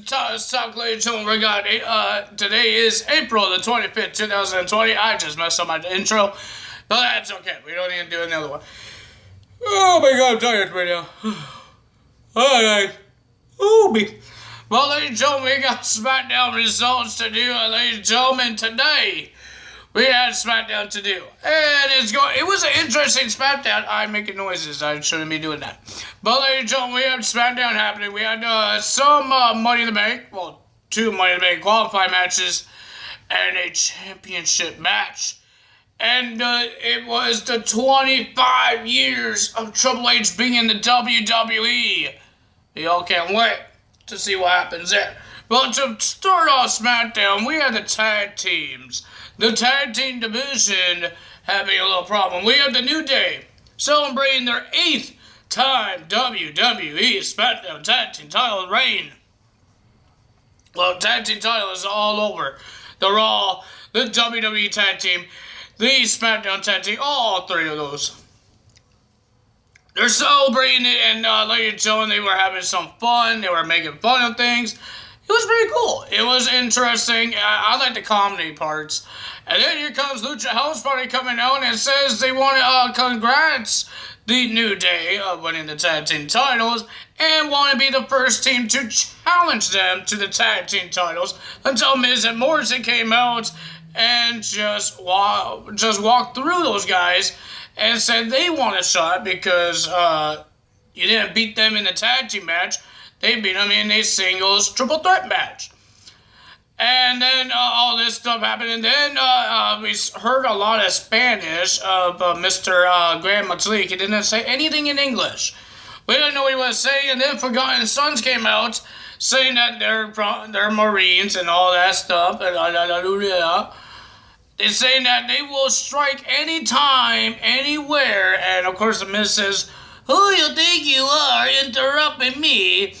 talk, ladies and gentlemen. We got today is April the 25th, 2020. I just messed up my intro, but that's okay. We don't need to do another one. Oh my god, I'm tired right now. Alright. Oh me. Well, ladies and gentlemen, we got SmackDown results to do, ladies and gentlemen, today. We had SmackDown to do, and it was an interesting SmackDown. I'm making noises. I shouldn't be doing that. But ladies and gentlemen, we had SmackDown happening. We had some Money in the Bank, well, 2 Money in the Bank qualifying matches, and a championship match. And it was the 25 years of Triple H being in the WWE. Y'all can't wait to see what happens there. But to start off SmackDown, we had the tag teams. The tag team division having a little problem. We have the New Day celebrating their 8th time WWE SmackDown tag team title reign. Well, tag team title is all over. The Raw, the WWE tag team, the SmackDown tag team, all 3 of those. They're celebrating it, and ladies and gentlemen, they were having some fun. They were making fun of things. It was pretty cool. It was interesting. I like the comedy parts. And then here comes Lucha House Party coming out and says they want to congrats the New Day of winning the tag team titles and want to be the first team to challenge them to the tag team titles until Miz and Morrison came out and just walked through those guys and said they want a shot because you didn't beat them in the tag team match. They beat them in a singles triple threat match. And then all this stuff happened. And then we heard a lot of Spanish of Mr. Grand Metalik. He didn't say anything in English. We didn't know what he was saying. And then Forgotten Sons came out saying that they're Marines and all that stuff. And they're saying that they will strike anytime, anywhere. And of course the Miz says, "Who you think you are interrupting me?"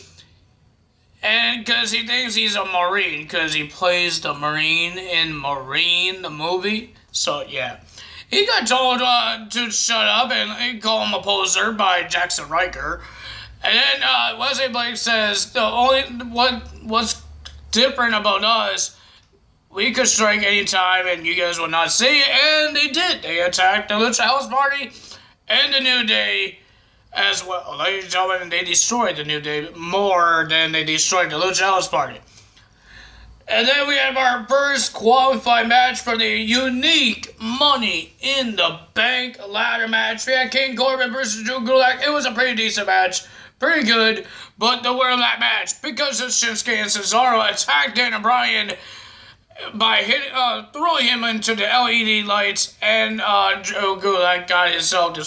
And because he thinks he's a Marine, because he plays the Marine in Marine, the movie. So, yeah. He got told to shut up and he called him a poser by Jackson Riker. And then Wesley Blake says, what's different about us, we could strike anytime and you guys will not see it. And they did. They attacked the Lucha House Party and the New Day as well. Ladies and gentlemen, they destroyed the New Day more than they destroyed the Lucha House Party. And then we have our first qualifying match for the unique Money in the Bank ladder match. We had King Corbin versus Drew Gulak. It was a pretty decent match. Pretty good. But the winner of that match, because of Shinsuke and Cesaro, attacked Daniel Bryan by throwing him into the LED lights, and Drew Gulak got himself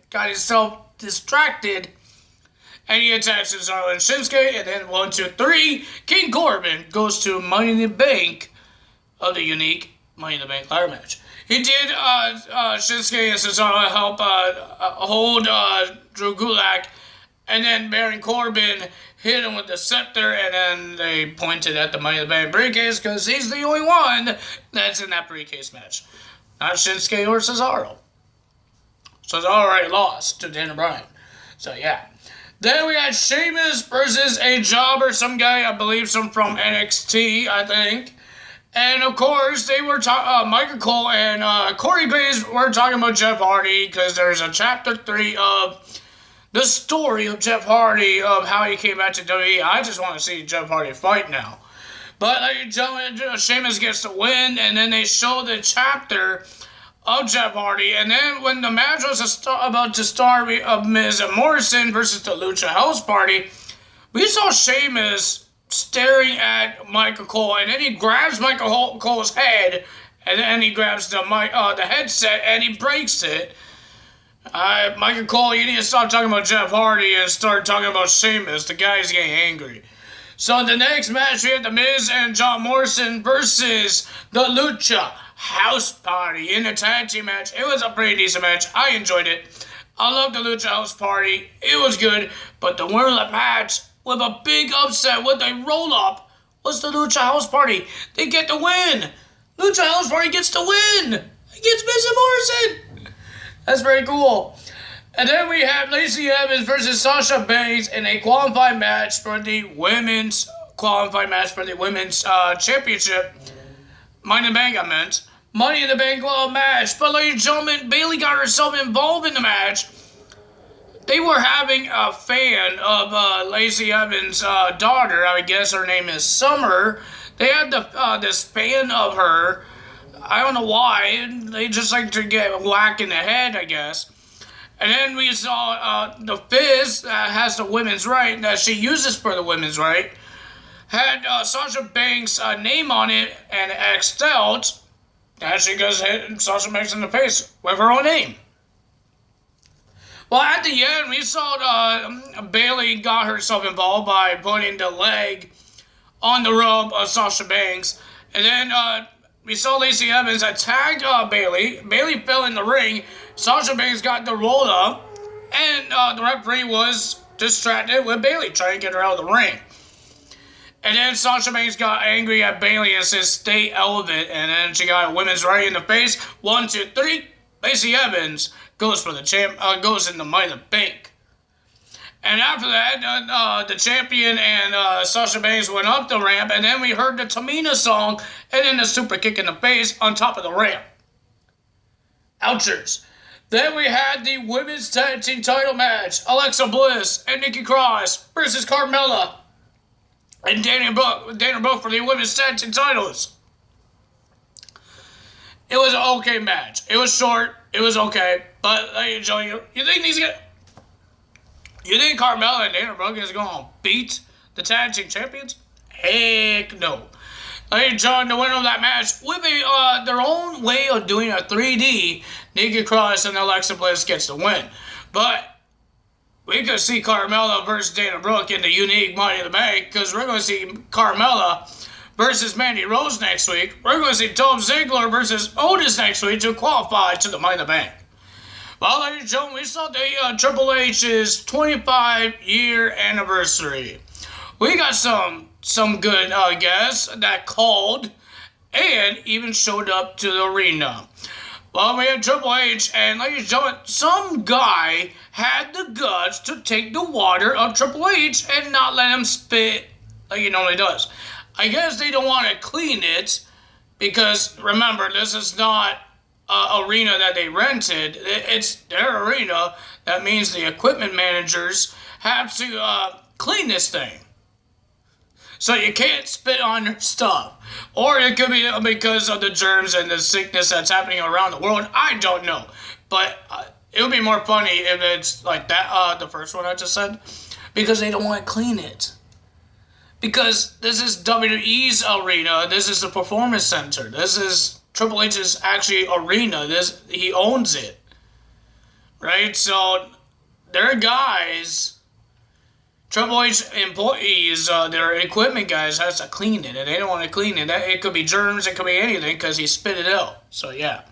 got himself distracted, and he attacks Cesaro and Shinsuke, and then 1, 2, 3, King Corbin goes to Money in the Bank of the unique Money in the Bank ladder match. He did, Shinsuke and Cesaro help hold Drew Gulak, and then Baron Corbin hit him with the scepter, and then they pointed at the Money in the Bank briefcase, because he's the only one that's in that briefcase match. Not Shinsuke or Cesaro. So it's already lost to Daniel Bryan. So, yeah. Then we got Sheamus versus a jobber, some guy, I believe, some from NXT, I think. And, of course, they were Michael Cole and Corey Graves were talking about Jeff Hardy, because there's a Chapter 3 of the story of Jeff Hardy, of how he came back to WWE. I just want to see Jeff Hardy fight now. But, ladies and gentlemen, Sheamus gets the win, and then they show the chapter of Jeff Hardy, and then when the match was about to start of Miz and Morrison versus the Lucha House Party, we saw Sheamus staring at Michael Cole, and then he grabs Michael Cole's head, and then he grabs the headset, and he breaks it. Michael Cole, you need to stop talking about Jeff Hardy and start talking about Sheamus. The guy's getting angry. So the next match, we had The Miz and John Morrison versus the Lucha House Party in a tag team match. It was a pretty decent match. I enjoyed it. I love the Lucha House Party. It was good. But the winner of the match, with a big upset, with a roll-up, was the Lucha House Party. They get the win. Lucha House Party gets the win. Against Miz and Morrison. That's very cool. And then we have Lacey Evans versus Sasha Banks in a qualifying match for the women's championship. Money in the Bank, I meant. Money in the Bank match. But ladies and gentlemen, Bayley got herself involved in the match. They were having a fan of Lacey Evans' daughter. I guess her name is Summer. They had this fan of her. I don't know why. They just like to get whacked in the head, I guess. And then we saw the Fizz that has the women's right, that she uses for the women's right, had Sasha Banks' name on it and X'd out. And she goes hit Sasha Banks in the face with her own name. Well, at the end, we saw Bayley got herself involved by putting the leg on the rope of Sasha Banks. And then we saw Lacey Evans attack Bayley. Bayley fell in the ring. Sasha Banks got the roll up. And the referee was distracted with Bayley, trying to get her out of the ring. And then Sasha Banks got angry at Bayley and said, "Stay elevated." And then she got a women's right in the face. 1, 2, 3. Lacey Evans goes for the goes in the Money in the Bank. And after that, the champion and Sasha Banks went up the ramp, and then we heard the Tamina song, and then the super kick in the face on top of the ramp. Ouchers. Then we had the women's tag team title match. Alexa Bliss and Nikki Cross versus Carmella and Dana Brooke for the women's tag team titles. It was an okay match. It was short. It was okay. But, you think Carmella and Dana Brooke is going to beat the tag team champions? Heck no. John, the winner of that match would be their own way of doing a 3D. Nikki Cross and Alexa Bliss gets the win. But we could see Carmella versus Dana Brooke in the unique Money in the Bank, because we're going to see Carmella versus Mandy Rose next week. We're going to see Dolph Ziggler versus Otis next week to qualify to the Money in the Bank. Well, ladies and gentlemen, we saw the Triple H's 25-year anniversary. We got some good guests that called and even showed up to the arena. Well, we had Triple H, and ladies and gentlemen, some guy had the guts to take the water of Triple H and not let him spit like he normally does. I guess they don't want to clean it because, remember, this is not an arena that they rented. It's their arena. That means the equipment managers have to clean this thing. So you can't spit on your stuff. Or it could be because of the germs and the sickness that's happening around the world. I don't know. But it would be more funny if it's like that, the first one I just said. Because they don't want to clean it. Because this is WWE's arena. This is the Performance Center. This is Triple H's actually arena. He owns it. Right? So, their guys, Triple H employees, their equipment guys, has to clean it. And they don't want to clean it. It could be germs. It could be anything because he spit it out. So, yeah.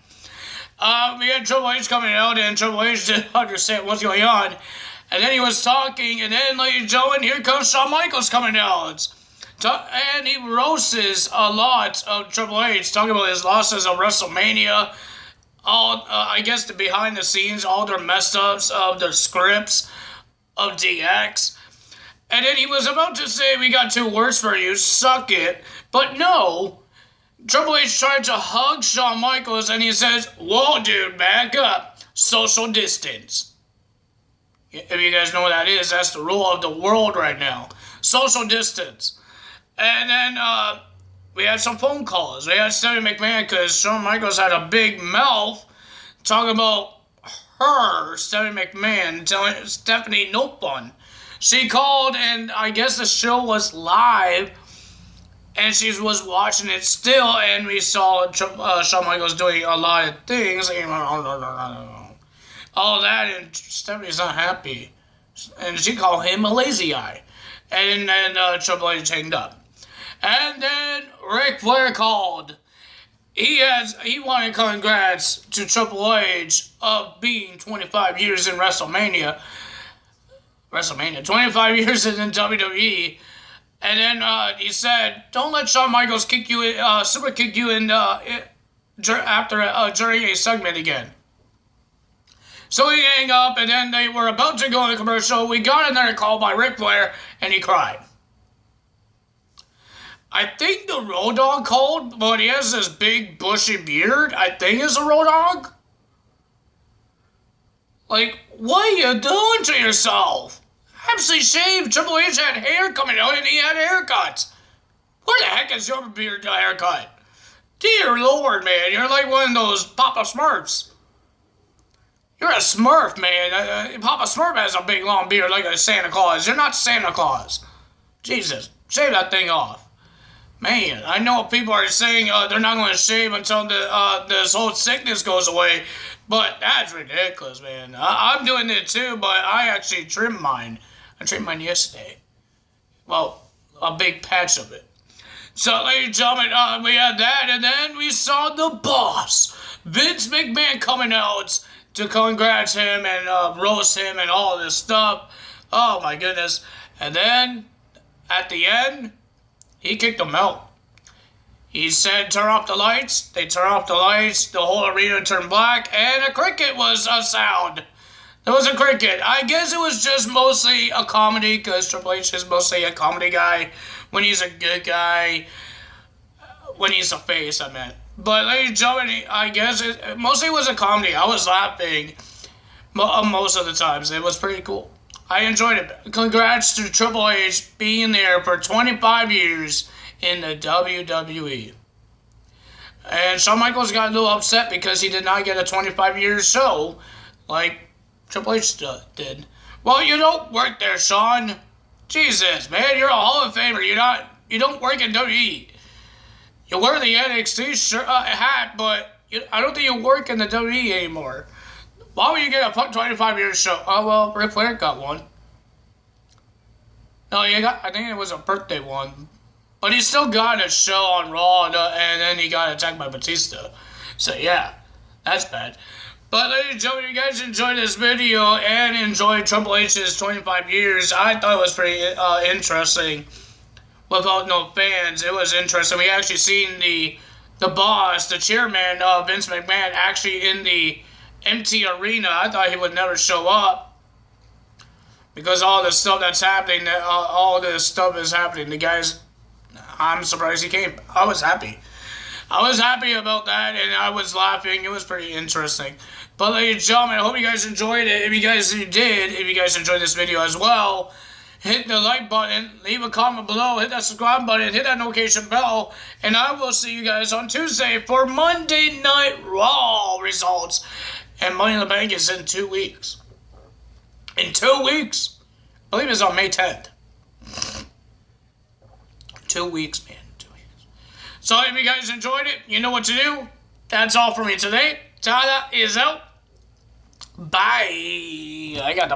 We had Triple H coming out, and Triple H didn't understand what's going on. And then he was talking, and then, ladies and gentlemen, here comes Shawn Michaels coming out. And he roasts a lot of Triple H, talking about his losses of WrestleMania, I guess the behind the scenes, all their mess ups of their scripts of DX. And then he was about to say, "We got two words for you, suck it." But no, Triple H tried to hug Shawn Michaels, and he says, "Whoa, dude, back up. Social distance." If you guys know what that is, that's the rule of the world right now. Social distance. And then we had some phone calls. We had Stephanie McMahon, because Shawn Michaels had a big mouth talking about her, Stephanie McMahon, telling Stephanie no fun. She called, and I guess the show was live, and she was watching it still, and we saw Shawn Michaels doing a lot of things, all that, and Stephanie's not happy. And she called him a lazy eye. And then Triple H hanged up. And then Ric Flair called. He wanted congrats to Triple H of being 25 years in WrestleMania. 25 years in WWE. And then he said, "Don't let Shawn Michaels super kick you in during a segment again." So we hang up, and then they were about to go in the commercial. We got another call by Ric Flair, and he cried. I think the Road Dogg called, but he has this big bushy beard. I think it's a Road Dogg. Like, what are you doing to yourself? Absolutely shaved. Triple H had hair coming out, and he had haircuts. What the heck is your beard haircut? Dear Lord, man, you're like one of those Papa Smurfs. You're a Smurf, man. Papa Smurf has a big long beard like a Santa Claus. You're not Santa Claus. Jesus, shave that thing off. Man, I know people are saying they're not going to shave until this whole sickness goes away, but that's ridiculous, man. I'm doing it too, but I actually trimmed mine. I trimmed mine yesterday. Well, a big patch of it. So, ladies and gentlemen, we had that, and then we saw the boss, Vince McMahon, coming out to congrats him and roast him and all this stuff. Oh, my goodness. And then, at the end, he kicked them out. He said, turn off the lights. They turned off the lights. The whole arena turned black. And a cricket was a sound. There was a cricket. I guess it was just mostly a comedy, because Triple H is mostly a comedy guy. When he's a good guy. When he's a face, I meant. But, ladies and gentlemen, I guess it mostly was a comedy. I was laughing most of the times. It was pretty cool. I enjoyed it. Congrats to Triple H being there for 25 years in the WWE. And Shawn Michaels got a little upset because he did not get a 25-year show like Triple H did. Well, you don't work there, Shawn. Jesus, man, you're a Hall of Famer. You don't work in WWE. You wear the NXT hat, but I don't think you work in the WWE anymore. Why would you get a 25-year show? Oh, well, Ric Flair got one. No, I think it was a birthday one. But he still got a show on Raw, and then he got attacked by Batista. So, yeah, that's bad. But, ladies and gentlemen, you guys enjoyed this video and enjoyed Triple H's 25 years. I thought it was pretty interesting. Without no fans, it was interesting. We actually seen the boss, the chairman, Vince McMahon, actually in the empty arena. I thought he would never show up because all the stuff that's happening, all this stuff is happening. The guys, I'm surprised he came. I was happy. I was happy about that, and I was laughing. It was pretty interesting. But, ladies and gentlemen, I hope you guys enjoyed it. If you guys did, if you guys enjoyed this video as well, hit the like button, leave a comment below, hit that subscribe button, hit that notification bell, and I will see you guys on Tuesday for Monday Night Raw results. And Money in the Bank is in 2 weeks. In 2 weeks? I believe it's on May 10th. 2 weeks, man. 2 weeks. So if you guys enjoyed it, you know what to do. That's all for me today. Tada is out. Bye. I got the